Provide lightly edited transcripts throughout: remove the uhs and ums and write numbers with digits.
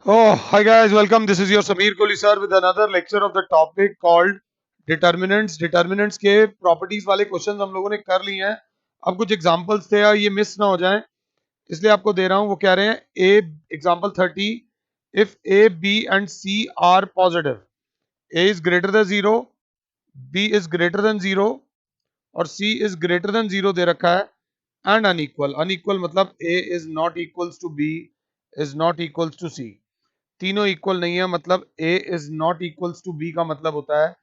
Oh, hi guys, welcome. This is your Sameer Kohli sir with another lecture of the topic called determinants. Determinants के properties वाले questions हम लोगों ने कर लिए हैं. अब कुछ examples थे ये miss ना हो जाएं, इसलिए आपको दे रहा हूं. वो कह रहे हैं A example 30, if A, B and C are positive, A is greater than 0, B is greater than 0 और C is greater than 0 दे रखा है and unequal. Unequal मतलब A is not equals to B is not equals to C. तीनों equal नहीं है मतलब a is not equals to b का मतलब होता है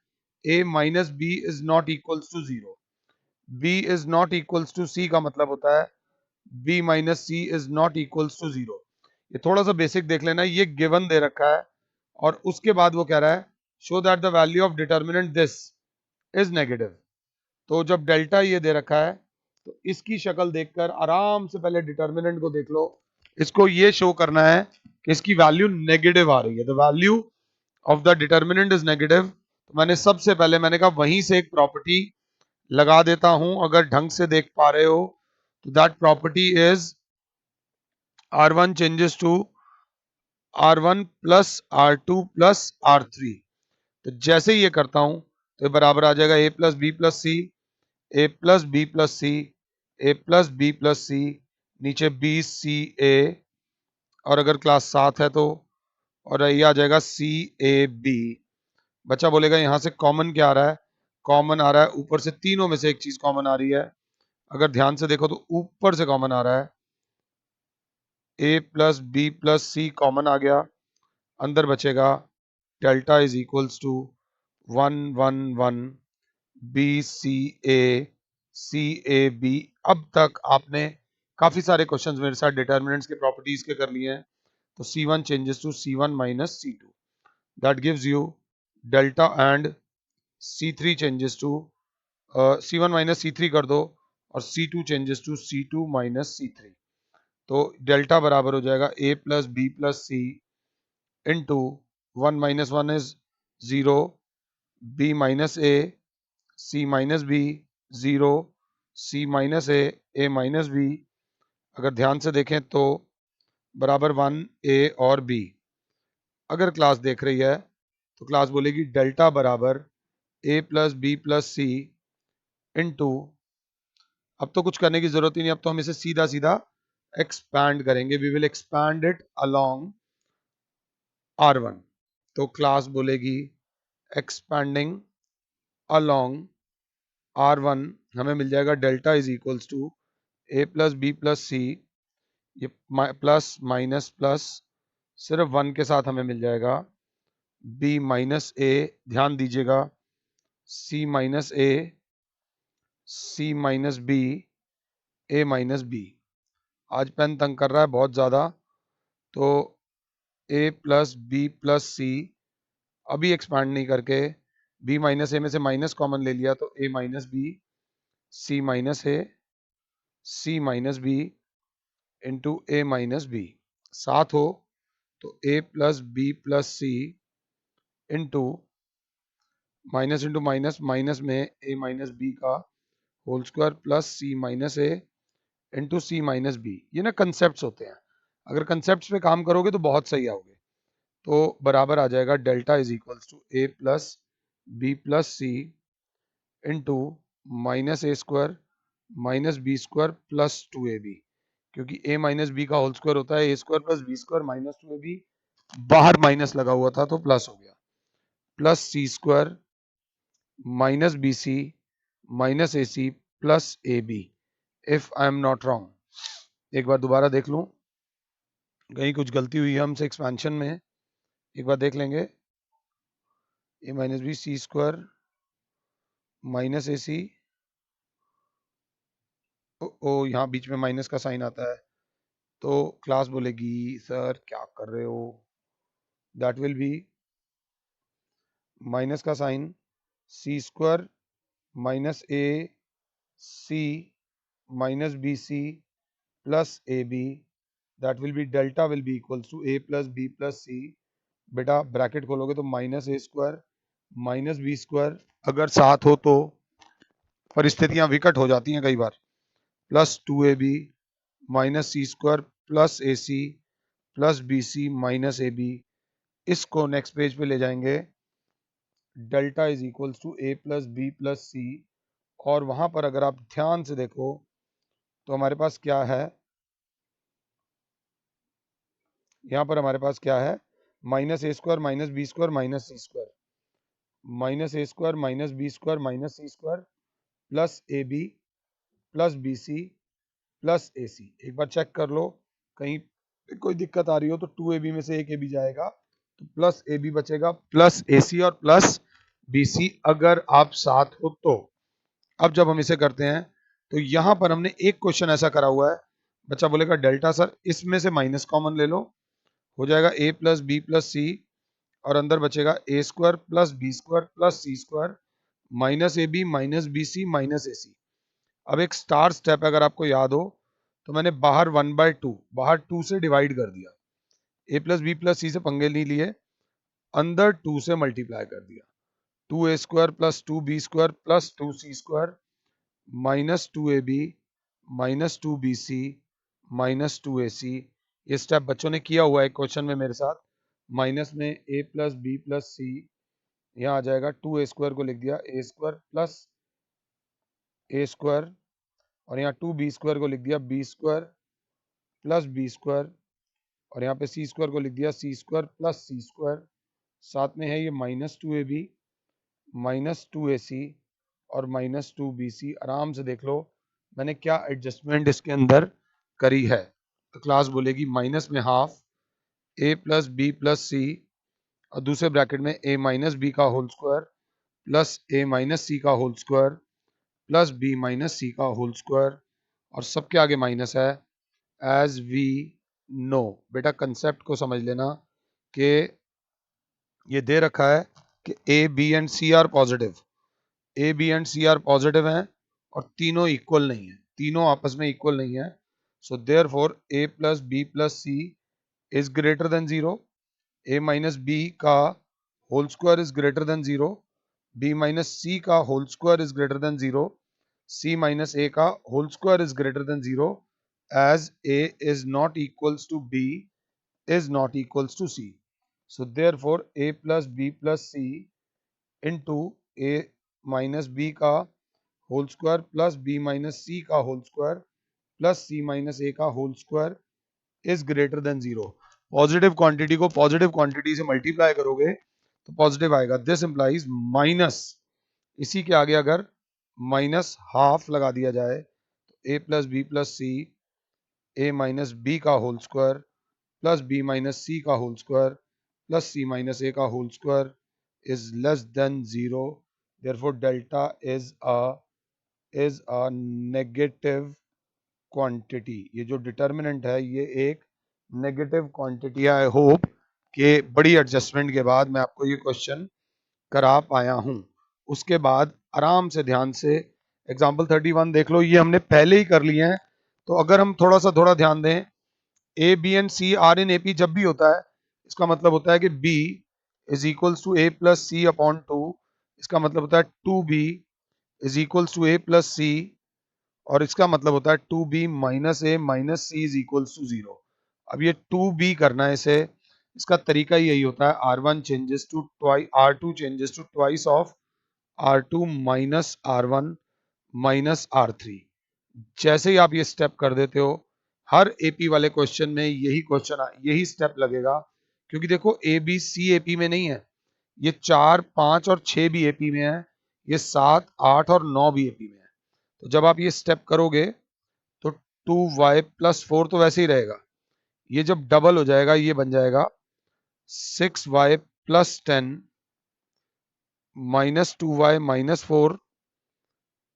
a minus B is not equals to zero. b is not equals to c का मतलब होता है b minus c is not equals to zero. ये थोड़ा सा बेसिक देख लेना. ये गिवन दे रखा है और उसके बाद वो कह रहा है show that the value of determinant this is negative. तो जब डेल्टा ये दे रखा है तो इसकी शक्ल देखकर आराम से पहले डिटर्मिनेंट को देख लो. इसको ये शो करना है कि इसकी वैल्यू नेगेटिव आ रही है. The value of the determinant is negative. तो मैंने सबसे पहले मैंने कहा वहीं से एक प्रॉपर्टी लगा देता हूं. अगर ढंग से देख पा रहे हो तो that property is R1 changes to R1 plus R2 plus R3. तो जैसे ही ये करता हूं तो ये बराबर आ जाएगा a plus B plus C, A plus B plus C, A plus B plus C, नीचे बी सी ए और अगर क्लास 7 है तो और ये आ जाएगा सी ए बी. बच्चा बोलेगा यहाँ से कॉमन क्या आ रहा है. कॉमन आ रहा है ऊपर से तीनों में से एक चीज कॉमन आ रही है. अगर ध्यान से देखो तो ऊपर से कॉमन आ रहा है A plus B plus C common आ गया. अंदर बचेगा delta is equals to 1 1 1 B C A B. अब तक आपने काफी सारे क्वेश्चंस मेरे साथ डिटर्मिनेंट्स के प्रॉपर्टीज के कर लिए हैं. तो C1 changes to C1 minus C2. That gives you delta and C3 changes to C1 minus C3 कर दो और C2 changes to C2 minus C3. तो डेल्टा बराबर हो जाएगा A plus B plus C into 1 minus 1 is 0, B minus A, C minus B 0, C minus A minus B. अगर ध्यान से देखें तो बराबर 1 A और B. अगर क्लास देख रही है तो क्लास बोलेगी डेल्टा बराबर ए प्लस बी प्लस सी इंटू. अब तो कुछ करने की जरूरत ही नहीं. अब तो हम इसे सीधा सीधा एक्सपैंड करेंगे. We will expand it along R1. तो क्लास बोलेगी एक्सपैंडिंग अलोंग R1. हमें मिल जाएगा delta is equals to a plus B plus c. ये प्लस माइनस प्लस सिर्फ 1 के साथ हमें मिल जाएगा b माइनस ए. ध्यान दीजिएगा c minus A, c minus B, a minus B. आज पेन तंग कर रहा है बहुत ज़्यादा. तो a plus B plus C अभी एक्सपांड नहीं करके b माइनस ए में से माइनस कॉमन ले लिया तो a minus B, C minus A, C minus B into A minus B. साथ हो तो a plus B plus C into minus into minus minus में a माइनस बी का whole square plus C minus A into C minus B. ये ना concept होते हैं. अगर कंसेप्ट पे काम करोगे तो बहुत सही आओगे. तो बराबर आ जाएगा delta is equals to a plus B plus C into minus a square minus b square plus 2ab. क्योंकि a माइनस बी का होल स्क्वायर होता है a square plus b square minus 2ab. बाहर माइनस लगा हुआ था तो plus हो गया. Plus C square minus B C minus A C plus A B. If I am not wrong. एक बार दोबारा देख लूं कहीं कुछ गलती हुई है हमसे एक्सपेंशन में. एक बार देख लेंगे. A minus B c square minus A c. ओ यहाँ बीच में माइनस का साइन आता है तो क्लास बोलेगी सर क्या कर रहे हो. दैट विल बी माइनस का sign c square minus A C minus B c plus A b. That will be delta will be equals to a plus B plus c. बेटा bracket खोलोगे तो minus a square minus b square. अगर साथ हो तो परिस्थितियां विकट हो जाती हैं कई बार. Plus 2ab minus c square plus a C plus b C minus a b, इसको नेक्स्ट पेज पे ले जाएंगे, delta is equals to a plus B plus c. और वहां पर अगर आप ध्यान से देखो तो हमारे पास क्या है, यहाँ पर हमारे पास क्या है, minus a square minus b square minus c square, minus a square minus b square minus c square plus A b plus b c plus a c. एक बार चेक कर लो, कहीं पे कोई दिक्कत आ रही हो तो टू ए बी में से एक ए बी जाएगा, तो प्लस ए बी बचेगा प्लस ए सी और प्लस बी सी, अगर आप साथ हो तो। अब जब हम इसे करते हैं तो यहां पर हमने एक क्वेश्चन ऐसा करा हुआ है, बच्चा बोलेगा डेल्टा सर इसमें से माइनस कॉमन ले लो, हो जाएगा a plus B plus c, और अंदर बचेगा a square plus b square plus C square minus a b minus B C minus A c. अब एक स्टार स्टेप अगर आपको याद हो तो मैंने बाहर 1/2 बाहर 2 से डिवाइड कर दिया, ए प्लस बी प्लस सी से पंगे नहीं लिए, अंदर 2 से मल्टीप्लाई कर दिया, 2a square plus 2b square plus 2c square minus 2ab minus 2bc minus 2ac। ये स्टेप बच्चों ने किया हुआ है क्वेश्चन में मेरे साथ, माइनस में a प्लस बी प्लस सी, यहाँ आ जाएगा 2a स्क्वायर को लिख दिया a square plus a square, और यहाँ 2b स्क्वायर को लिख दिया b square plus b square, और यहाँ पे सी स्क्वायर को लिख दिया सी स्क्वायर प्लस सी स्क्वायर, साथ में है ये माइनस 2ab माइनस 2ac और माइनस 2bc। आराम से देख लो मैंने क्या एडजस्टमेंट इसके अंदर करी है। तो क्लास बोलेगी माइनस में half a plus B plus c, और दूसरे ब्रैकेट में a माइनस बी का whole square plus a minus c का whole square plus b minus c का होल स्क्वायर, और सबके आगे माइनस है। एज वी नो, बेटा कंसेप्ट को समझ लेना कि ये दे रखा है कि a b and c are positive, a b and c are positive हैं और तीनों इक्वल नहीं है, तीनों आपस में इक्वल नहीं है। So therefore a plus B plus c is greater than zero, a minus B का whole square is greater than zero, b minus c का whole square is greater than zero, c minus a का whole square is greater than zero, as a is not equals to b is not equals to C. So therefore A plus B plus C into A minus B का whole square plus B minus C का whole square plus C minus A का whole square is greater than zero. Positive quantity को positive quantity से multiply करोगे तो positive आएगा, this implies minus, इसी के आगे अगर माइनस हाफ लगा दिया जाए तो A plus B plus c A minus B का whole square plus b minus c का whole square plus C minus a का whole square is less than zero, therefore delta is a negative quantity. ये जो determinant है ये एक negative quantity. I hope कि बड़ी एडजस्टमेंट के बाद मैं आपको ये क्वेश्चन करा पाया हूं। उसके बाद आराम से ध्यान से एग्जाम्पल 31 देख लो, ये हमने पहले ही कर लिए हैं, तो अगर हम थोड़ा ध्यान दें, a b and c are in AP जब भी होता है इसका मतलब होता है कि b is equals to a plus c upon two, इसका मतलब होता है two b is equals to a plus c, और इसका मतलब होता है two b minus a minus c is equals to zero. अब ये टू बी करना है इसे, इसका तरीका यही होता है R one changes to twice, R two changes to twice of R two minus R one minus R three. जैसे ही आप ये स्टेप कर देते हो, हर एपी वाले क्वेश्चन में यही स्टेप लगेगा, क्योंकि देखो ए बी सी एपी में नहीं है, ये 4 5 और 6 भी एपी में है, ये 7 8 और 9 भी एपी में है। तो जब आप ये स्टेप करोगे तो 2y प्लस 4 तो वैसे ही रहेगा, ये जब डबल हो जाएगा ये बन जाएगा 6y plus 10 minus 2y minus 4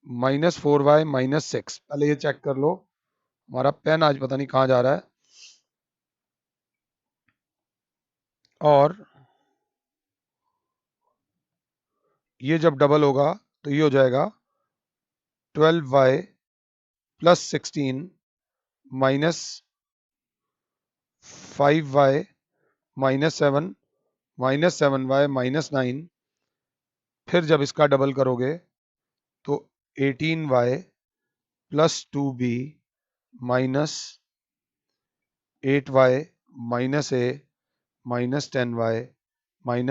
minus 4y minus 6। पहले ये चेक कर लो, हमारा पेन आज पता नहीं कहाँ जा रहा है, और ये जब डबल होगा तो ये हो जाएगा 12y plus 16 minus 5y minus 7 minus 7y minus 9, फिर जब इसका डबल करोगे तो 18y plus 2b minus 8y -a -10y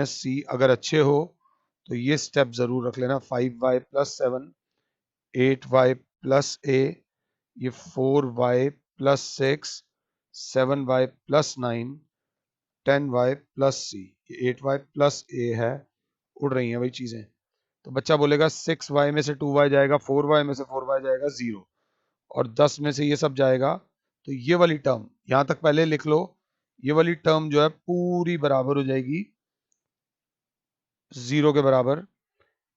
-c अगर अच्छे हो तो ये स्टेप जरूर रख लेना। 5y + 7, 8y + a, ये 4y + 6, 7y + 9, 10y + c, ये 8y + a है। उड़ रही हैं भाई चीजें। तो बच्चा बोलेगा 6y में से 2y जाएगा, 4y में से 4y जाएगा 0, और 10 में से ये सब जाएगा। तो ये वाली टर्म यहां तक पहले लिख लो, ये वाली टर्म जो है पूरी बराबर हो जाएगी 0 के बराबर।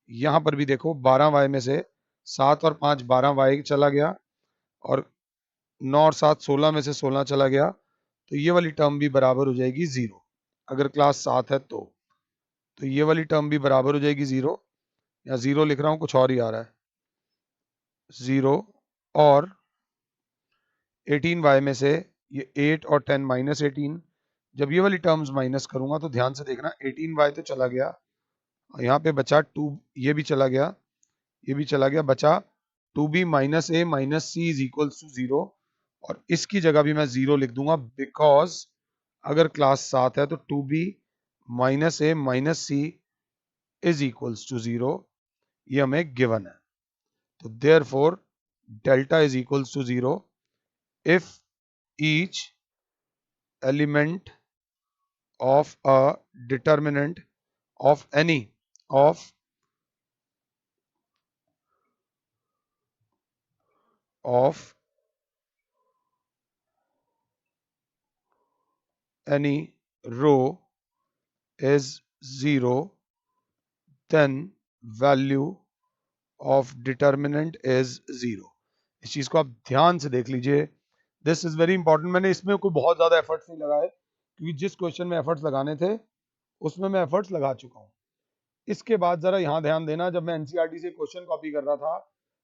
यहां पर भी देखो 12y में से 7 और 5 12y चला गया, और 9 और 7 16 में से 16 चला गया। तो ये वाली टर्म भी बराबर हो जाएगी 0, अगर क्लास 7 है तो ये वाली टर्म भी बराबर हो जाएगी 0। या 0 लिख रहा हूं, कुछ और ही आ रहा है, 0। और 18y में से ये 8 और 10 -18, जब ये वाली टर्म्स माइनस करूंगा तो ध्यान से देखना, 18y तो चला गया, यहाँ पे बचा 2, ये भी चला गया, ये भी चला गया, बचा 2b - a - c = 0। और इसकी जगह भी मैं 0 लिख दूंगा, बिकॉज अगर क्लास 7 है तो 2b - a - c = 0, ये हमें गिवन है। तो therefore delta = 0 if each element of a determinant of any of any row is 0, then value of determinant is 0। इस चीज को आप ध्यान से देख लीजिए, दिस इज वेरी इंपॉर्टेंट। मैंने इसमें कोई बहुत ज्यादा एफर्ट्स नहीं लगाए, क्योंकि जिस क्वेश्चन में एफर्ट्स लगाने थे उसमें मैं एफर्ट्स लगा चुका हूं। इसके बाद जरा यहाँ ध्यान देना, जब मैं एनसीईआरटी से क्वेश्चन कॉपी कर रहा था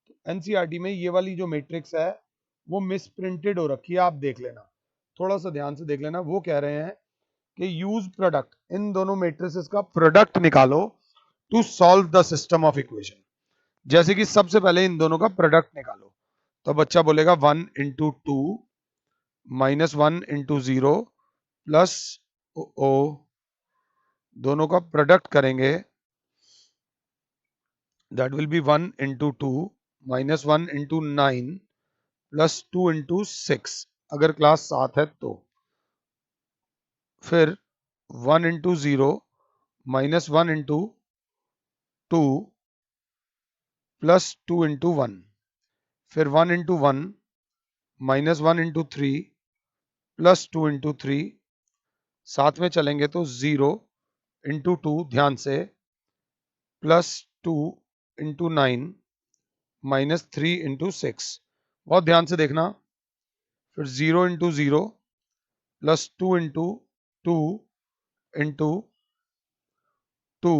तो एनसीईआरटी में ये वाली जो मैट्रिक्स है वो मिस प्रिंटेड हो रखी है, आप देख लेना, थोड़ा सा ध्यान से देख लेना। वो कह रहे हैं कि यूज प्रोडक्ट, इन दोनों मैट्रिसेस का प्रोडक्ट निकालो to solve the system of equation. जैसे कि सबसे पहले इन दोनों का प्रोडक्ट निकालो, तो बच्चा बोलेगा 1 × 2 -1 × 0 प्लस ओ, दोनों का प्रोडक्ट करेंगे, that will be 1 × 2 -1 × 9 प्लस 2 × 6, अगर क्लास 7 है तो। फिर 1 × 0 -1 × 2 प्लस 2 × 1, फिर 1 × 1 -1 × 3 प्लस 2 × 3, साथ में चलेंगे तो 0 × 2, ध्यान से, प्लस 2 × 9 -3 × 6, बहुत ध्यान से देखना। फिर 0 × 0 प्लस 2 × 2 × 2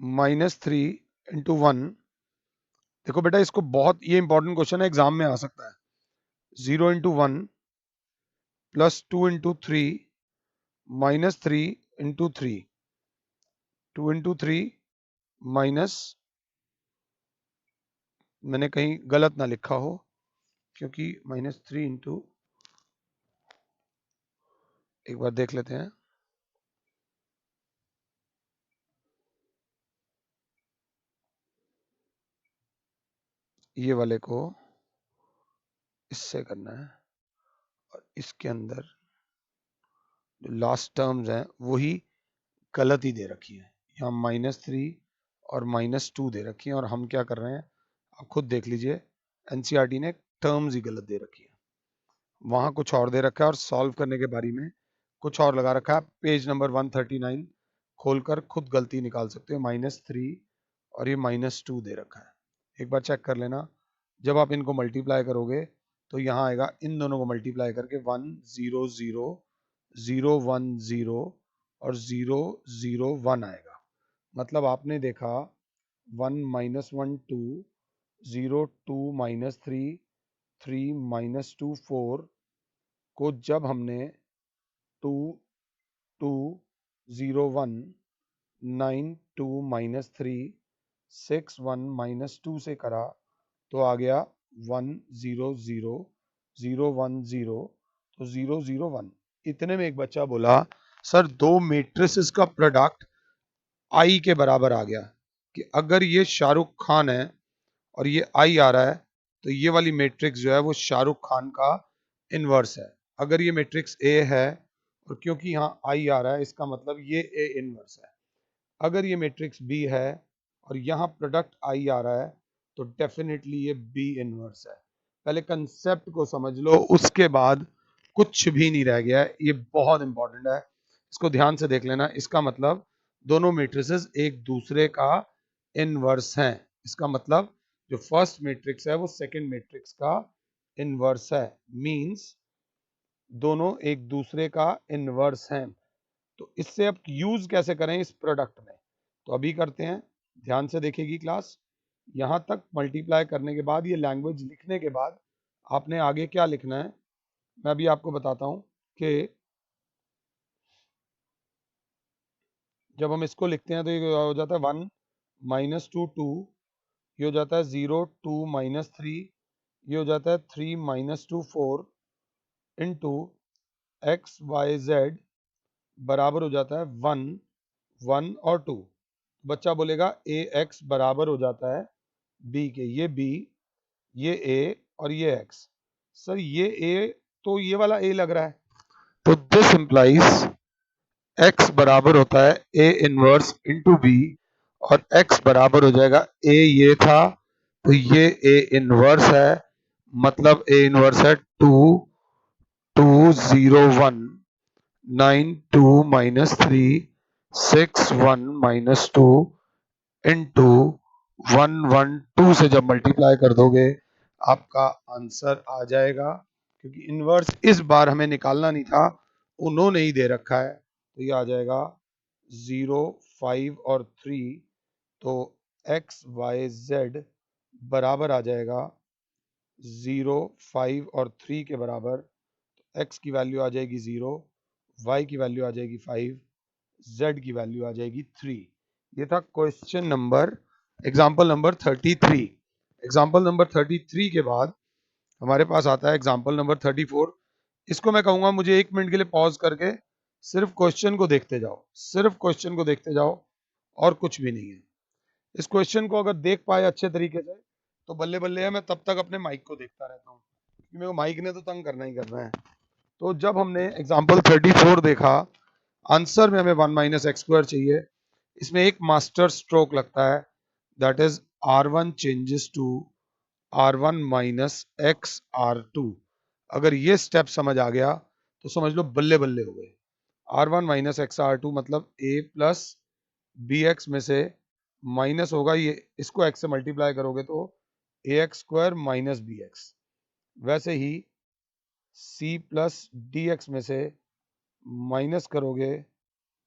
-3 × 1। देखो बेटा, इसको बहुत, ये इंपॉर्टेंट क्वेश्चन है, एग्जाम में आ सकता है। 0 × 1 प्लस 2 × 3 -3 × 3, 2 × 3 माइनस, मैंने कहीं गलत ना लिखा हो, क्योंकि -3 × एक बार देख लेते हैं, ये वाले को इससे करना है, और इसके अंदर जो लास्ट टर्म्स हैं वही गलत ही दे रखी है, यहाँ -3 और -2 दे रखी है, और हम क्या कर रहे हैं आप खुद देख लीजिए, एनसीईआरटी ने टर्म्स ही गलत दे रखी है, वहां कुछ और दे रखा है, और सॉल्व करने के बारे में कुछ और लगा रखा है। पेज नंबर 139 खोलकर खुद गलती निकाल सकते हो, -3 और ये -2 दे रखा है, एक बार चेक कर लेना। जब आप इनको मल्टीप्लाई करोगे तो यहाँ आएगा, इन दोनों को मल्टीप्लाई करके 1 0 0 0 1 0 और 0 0 1 आएगा। मतलब आपने देखा 1 -1 2 0 2 -3 3 -2 4 को जब हमने 2 2 0 1 9 2 -3 6 1 -2 से करा तो आ गया 1 0 0 0 1 0, तो 0 0 1। इतने में एक बच्चा बोला सर दो मैट्रिसेस का प्रोडक्ट आई के बराबर आ गया कि अगर ये शाहरुख खान है और ये आई आ रहा है तो ये वाली मैट्रिक्स जो है वो शाहरुख खान का इनवर्स है। अगर ये मैट्रिक्स ए है और क्योंकि यहाँ आई आ रहा है इसका मतलब ये ए इनवर्स है। अगर ये मैट्रिक्स बी है और यहाँ प्रोडक्ट आई आ रहा है तो डेफिनेटली ये बी इनवर्स है। पहले कंसेप्ट को समझ लो, उसके बाद कुछ भी नहीं रह गया है। ये बहुत इंपॉर्टेंट है, इसको ध्यान से देख लेना। इसका मतलब दोनों मैट्रिसेस एक दूसरे का इनवर्स हैं। इसका मतलब जो फर्स्ट मैट्रिक्स है वो सेकंड मैट्रिक्स का इनवर्स है, मींस दोनों एक दूसरे का इनवर्स हैं। तो इससे अब यूज कैसे करें इस प्रोडक्ट में, तो अभी करते हैं। ध्यान से देखेगी क्लास। यहां तक मल्टीप्लाई करने के बाद, ये लैंग्वेज लिखने के बाद आपने आगे क्या लिखना है मैं अभी आपको बताता हूं कि जब हम इसको लिखते हैं तो ये हो जाता है 1 माइनस 2 2, ये हो जाता है 0 2 माइनस 3, ये हो जाता है 3 minus 2 4 into x y z बराबर हो जाता है 1 1 और 2। बच्चा बोलेगा ए एक्स बराबर हो जाता है बी के। ये बी, ये ए और ये एक्स। सर ये ए तो ये वाला ए लग रहा है, तो दिस इंप्लाइज एक्स बराबर होता है ए इनवर्स इंटू बी और एक्स बराबर हो जाएगा ए ये था तो ये ए इनवर्स है, मतलब ए इनवर्स है 2 2 0 1 9 2 माइनस 3 6 1 माइनस 2 इंटू 1 1 2 से जब मल्टीप्लाई कर दोगे आपका आंसर आ जाएगा। क्योंकि इनवर्स इस बार हमें निकालना नहीं था, उन्होंने ही दे रखा है, तो ये आ जाएगा 0 5 और 3। तो एक्स वाई जेड बराबर आ जाएगा 0 5 और 3 के बराबर। एक्स की वैल्यू आ जाएगी 0, वाई की वैल्यू आ जाएगी 5, जेड की वैल्यू आ जाएगी 3। ये था question number, example number 33। Example number 33 के बाद हमारे पास आता है एग्जाम्पल नंबर 34। इसको मैं कहूंगा मुझे 1 मिनट के लिए पॉज करके सिर्फ क्वेश्चन को देखते जाओ, सिर्फ क्वेश्चन को देखते जाओ और कुछ भी नहीं है। इस क्वेश्चन को अगर देख पाए अच्छे तरीके से तो बल्ले बल्ले है, मैं तब तक अपने माइक को देखता रहता हूँ क्योंकि मेरे को माइक ने तो तंग करना ही करना है। तो जब हमने एग्जाम्पल 34 देखा, आंसर में हमें 1 माइनस एक्स स्क्वायर चाहिए। इसमें एक मास्टर स्ट्रोक लगता है, that is R1 changes to R1 minus x R2। अगर ये स्टेप समझ आ गया तो समझ लो बल्ले बल्ले हो गए। R1 माइनस एक्स R2 मतलब A प्लस बी एक्स में से माइनस होगा, ये इसको x से मल्टीप्लाई करोगे तो a x square minus b x. वैसे ही c प्लस डी एक्स में से माइनस करोगे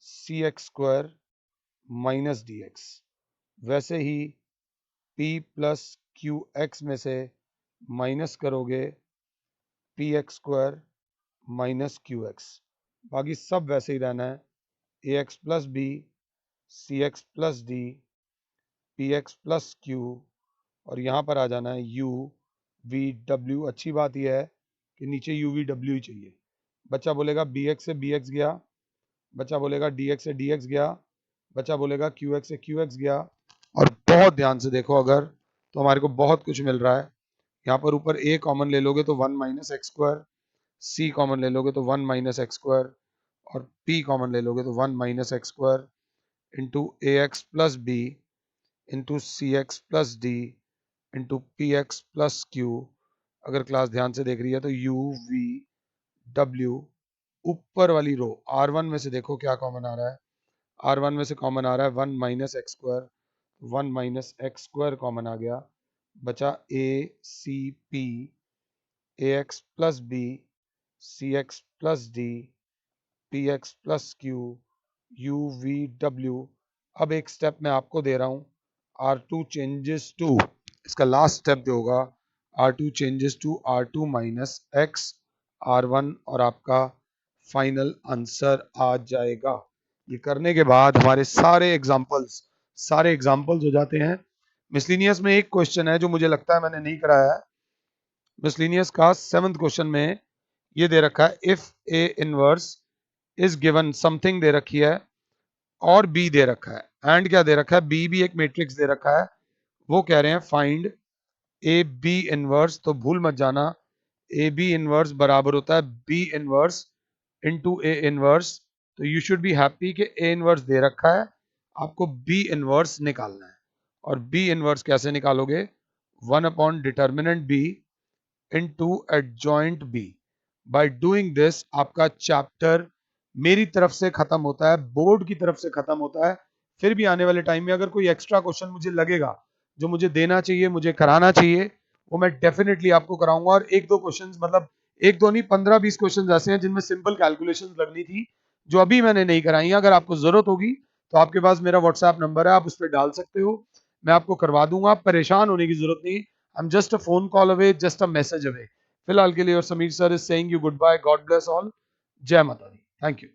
c x square minus d x. वैसे ही p प्लस क्यू एक्स में से माइनस करोगे p x square minus q x. बाकी सब वैसे ही रहना है, a x plus b, c x plus d, p x plus q और यहाँ पर आ जाना है यू वी डब्ल्यू। अच्छी बात यह है कि नीचे यू वी डब्ल्यू ही चाहिए। बच्चा बोलेगा बी एक्स से बी एक्स गया, बच्चा बोलेगा डी एक्स से डी एक्स गया, बच्चा बोलेगा क्यू एक्स से क्यू एक्स गया। और बहुत ध्यान से देखो अगर, तो हमारे को बहुत कुछ मिल रहा है। यहाँ पर ऊपर ए कॉमन ले लोगे तो 1 minus x square, c common ले लोगे तो 1 माइनस एक्स स्क्वायर और पी कॉमन ले लोगे तो 1 minus x square into a x plus b into c x plus d into p x plus q. अगर क्लास ध्यान से देख रही है तो यू वी डब्ल्यू। ऊपर वाली रो R1 में से देखो क्या कॉमन आ रहा है। R1 में से कॉमन आ रहा है 1 minus x square, 1 minus x square common आ गया। बचा a c p, a x plus b, c x plus d, p x plus q, u v डब्ल्यू। अब एक स्टेप मैं आपको दे रहा हूँ, R2 चेंजेस टू, इसका लास्ट स्टेप जो होगा R2 changes to R2 minus x R1 और आपका फाइनल आंसर आ जाएगा। ये करने के बाद हमारे सारे एग्जाम्पल्स हो जाते हैं। मिसलिनियस में एक क्वेश्चन है जो मुझे लगता है मैंने नहीं कराया है। मिसलिनियस का 7th क्वेश्चन में ये दे रखा है if A inverse is given, something they रखी है और बी दे रखा है, एंड क्या दे रखा है, बी भी एक मैट्रिक्स दे रखा है। वो कह रहे हैं फाइंड ए बी इनवर्स, तो भूल मत जाना ए बी इनवर्स बराबर होता है B inverse into A inverse. तो यू शुड बी हैप्पी कि ए इनवर्स दे रखा है, आपको बी इनवर्स निकालना है। और बी इनवर्स कैसे निकालोगे, 1 upon determinant B into adjoint B. By doing this आपका चैप्टर मेरी तरफ से खत्म होता है, बोर्ड की तरफ से खत्म होता है। फिर भी आने वाले टाइम में अगर कोई एक्स्ट्रा क्वेश्चन मुझे लगेगा जो मुझे देना चाहिए, मुझे कराना चाहिए, वो मैं डेफिनेटली आपको कराऊंगा। और एक दो क्वेश्चंस, मतलब एक दो नहीं, 15-20 क्वेश्चंस ऐसे हैं जिनमें सिंपल कैलकुलेशंस लगनी थी जो अभी मैंने नहीं कराई हैं। अगर आपको जरूरत होगी तो आपके पास मेरा व्हाट्सएप नंबर है, आप उस पर डाल सकते हो, मैं आपको करवा दूंगा। आप परेशान होने की जरूरत नहीं, I am just a phone call away, just a message away. फिलहाल के लिए और Sameer sir is saying you good bye, God bless all, जय माता दी, थैंक यू।